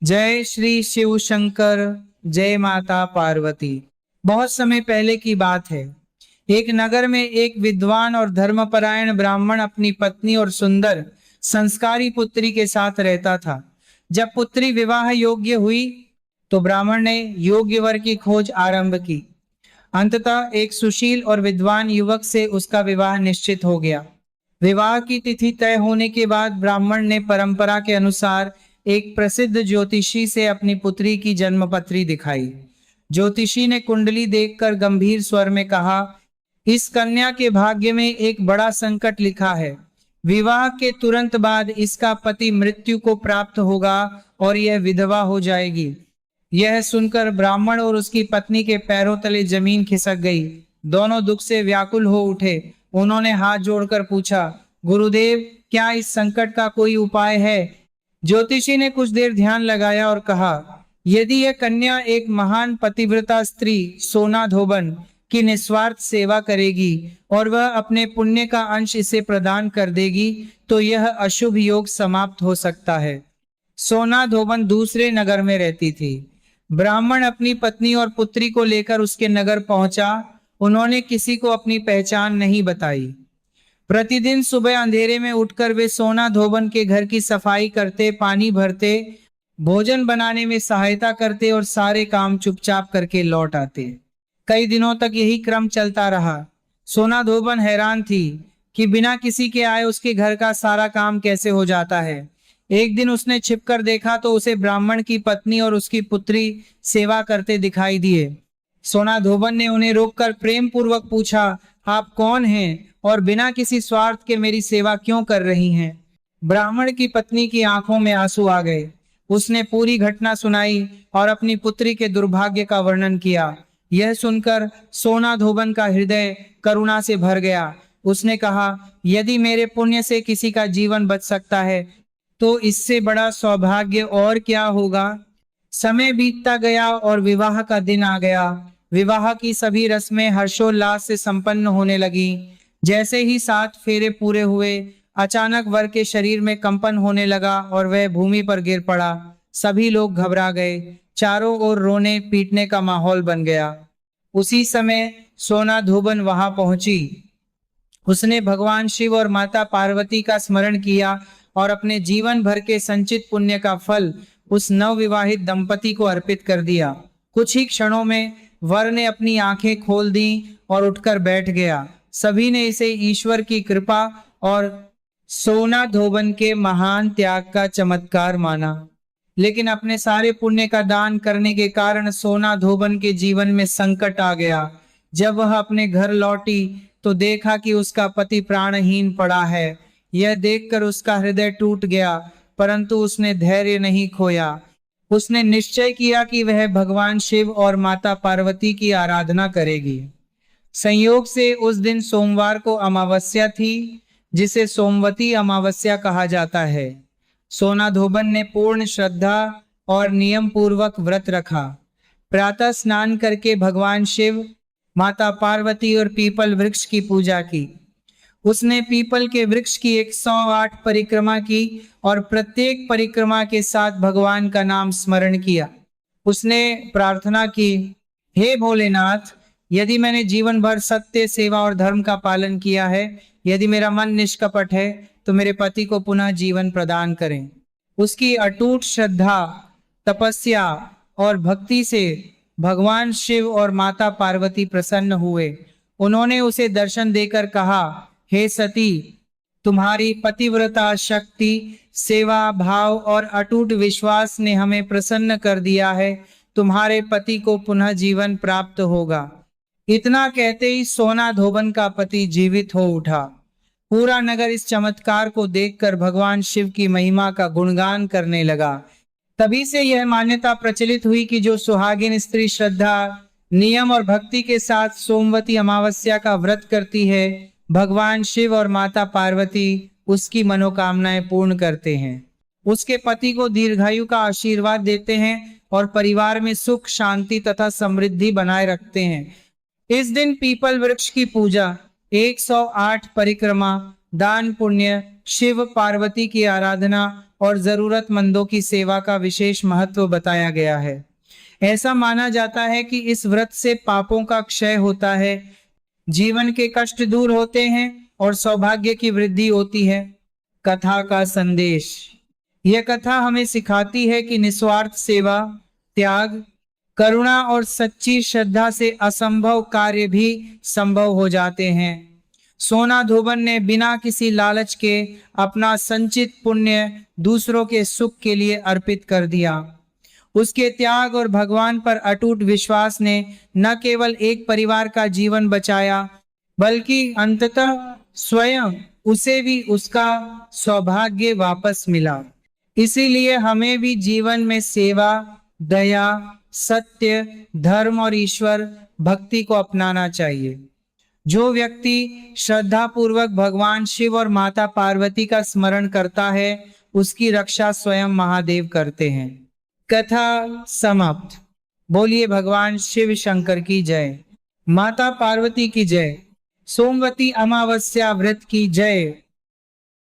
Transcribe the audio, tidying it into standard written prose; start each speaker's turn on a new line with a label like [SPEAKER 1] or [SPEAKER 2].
[SPEAKER 1] जय श्री शिव शंकर। जय माता पार्वती। बहुत समय पहले की बात है। एक नगर में एक विद्वान और धर्मपरायण ब्राह्मण अपनी पत्नी और सुंदर संस्कारी पुत्री के साथ रहता था। जब पुत्री विवाह योग्य हुई तो ब्राह्मण ने योग्य वर की खोज आरंभ की। अंततः एक सुशील और विद्वान युवक से उसका विवाह निश्चित हो गया। विवाह की तिथि तय होने के बाद ब्राह्मण ने परंपरा के अनुसार एक प्रसिद्ध ज्योतिषी से अपनी पुत्री की जन्मपत्री दिखाई। ज्योतिषी ने कुंडली देखकर गंभीर स्वर में कहा, इस कन्या के भाग्य में एक बड़ा संकट लिखा है। विवाह के तुरंत बाद इसका पति मृत्यु को प्राप्त होगा और यह विधवा हो जाएगी। यह सुनकर ब्राह्मण और उसकी पत्नी के पैरों तले जमीन खिसक गई। दोनों दुख से व्याकुल हो उठे। उन्होंने हाथ जोड़कर पूछा, गुरुदेव, क्या इस संकट का कोई उपाय है? ज्योतिषी ने कुछ देर ध्यान लगाया और कहा, यदि यह कन्या एक महान पतिव्रता स्त्री सोना धोबन की निस्वार्थ सेवा करेगी और वह अपने पुण्य का अंश इसे प्रदान कर देगी तो यह अशुभ योग समाप्त हो सकता है। सोना धोबन दूसरे नगर में रहती थी। ब्राह्मण अपनी पत्नी और पुत्री को लेकर उसके नगर पहुंचा। उन्होंने किसी को अपनी पहचान नहीं बताई। प्रतिदिन सुबह अंधेरे में उठकर वे सोना धोबन के घर की सफाई करते, पानी भरते, भोजन बनाने में सहायता करते और सारे काम चुपचाप करके लौट आते। कई दिनों तक यही क्रम चलता रहा। सोना धोबन हैरान थी कि बिना किसी के आए उसके घर का सारा काम कैसे हो जाता है। एक दिन उसने छिपकर देखा तो उसे ब्राह्मण की पत्नी और उसकी पुत्री सेवा करते दिखाई दिए। सोना धोबन ने उन्हें रोककर प्रेम पूर्वक पूछा, आप कौन हैं और बिना किसी स्वार्थ के मेरी सेवा क्यों कर रही हैं? ब्राह्मण की पत्नी की आंखों में आंसू आ गए। उसने पूरी घटना सुनाई और अपनी पुत्री के दुर्भाग्य का वर्णन किया। यह सुनकर सोना धोबन का हृदय करुणा से भर गया। उसने कहा, यदि मेरे पुण्य से किसी का जीवन बच सकता है तो इससे बड़ा सौभाग्य और क्या होगा। समय बीतता गया और विवाह का दिन आ गया। विवाह की सभी रस्में हर्षोल्लास से संपन्न होने लगी। जैसे ही 7 फेरे पूरे हुए, अचानक वर के शरीर में कंपन होने लगा और वह भूमि पर गिर पड़ा। सभी लोग घबरा गए। चारों ओर रोने पीटने का माहौल बन गया। उसी समय सोना धोबन वहां पहुंची। उसने भगवान शिव और माता पार्वती का स्मरण किया और अपने जीवन भर के संचित पुण्य का फल उस नवविवाहित दंपति को अर्पित कर दिया। कुछ ही क्षणों में वर ने अपनी आंखें खोल दी और उठकर बैठ गया। सभी ने इसे ईश्वर की कृपा और सोना धोबन के महान त्याग का चमत्कार माना। लेकिन अपने सारे पुण्य का दान करने के कारण सोना धोबन के जीवन में संकट आ गया। जब वह अपने घर लौटी तो देखा कि उसका पति प्राणहीन पड़ा है। यह देखकर उसका हृदय टूट गया, परंतु उसने धैर्य नहीं खोया। उसने निश्चय किया कि वह भगवान शिव और माता पार्वती की आराधना करेगी। संयोग से उस दिन सोमवार को अमावस्या थी, जिसे सोमवती अमावस्या कहा जाता है। सोना धोबन ने पूर्ण श्रद्धा और नियम पूर्वक व्रत रखा। प्रातः स्नान करके भगवान शिव, माता पार्वती और पीपल वृक्ष की पूजा की। उसने पीपल के वृक्ष की 108 परिक्रमा की और प्रत्येक परिक्रमा के साथ भगवान का नाम स्मरण किया। उसने प्रार्थना की, हे भोलेनाथ, यदि मैंने जीवन भर सत्य, सेवा और धर्म का पालन किया है, यदि मेरा मन निष्कपट है, तो मेरे पति को पुनः जीवन प्रदान करें। उसकी अटूट श्रद्धा, तपस्या और भक्ति से भगवान शिव और माता पार्वती प्रसन्न हुए। उन्होंने उसे दर्शन देकर कहा, हे सती, तुम्हारी पतिव्रता शक्ति, सेवा भाव और अटूट विश्वास ने हमें प्रसन्न कर दिया है। तुम्हारे पति को पुनः जीवन प्राप्त होगा। इतना कहते ही सोना धोबन का पति जीवित हो उठा। पूरा नगर इस चमत्कार को देखकर भगवान शिव की महिमा का गुणगान करने लगा। तभी से यह मान्यता प्रचलित हुई कि जो सुहागिन स्त्री श्रद्धा, नियम और भक्ति के साथ सोमवती अमावस्या का व्रत करती है, भगवान शिव और माता पार्वती उसकी मनोकामनाएं पूर्ण करते हैं, उसके पति को दीर्घायु का आशीर्वाद देते हैं और परिवार में सुख, शांति तथा समृद्धि बनाए रखते हैं। इस दिन पीपल वृक्ष की पूजा, 108 परिक्रमा, दान पुण्य, शिव पार्वती की आराधना और जरूरतमंदों की सेवा का विशेष महत्व बताया गया है। ऐसा माना जाता है कि इस व्रत से पापों का क्षय होता है, जीवन के कष्ट दूर होते हैं और सौभाग्य की वृद्धि होती है। कथा का संदेश। यह कथा हमें सिखाती है कि निस्वार्थ सेवा, त्याग, करुणा और सच्ची श्रद्धा से असंभव कार्य भी संभव हो जाते हैं। सोना धोबन ने बिना किसी लालच के अपना संचित पुण्य दूसरों के सुख के लिए अर्पित कर दिया। उसके त्याग और भगवान पर अटूट विश्वास ने न केवल एक परिवार का जीवन बचाया, बल्कि अंततः स्वयं उसे भी उसका सौभाग्य वापस मिला। इसीलिए हमें भी जीवन में सेवा, दया, सत्य, धर्म और ईश्वर भक्ति को अपनाना चाहिए। जो व्यक्ति श्रद्धा पूर्वक भगवान शिव और माता पार्वती का स्मरण करता है, उसकी रक्षा स्वयं महादेव करते हैं। कथा समाप्त। बोलिए भगवान शिव शंकर की जय, माता पार्वती की जय, सोमवती अमावस्या व्रत की जय।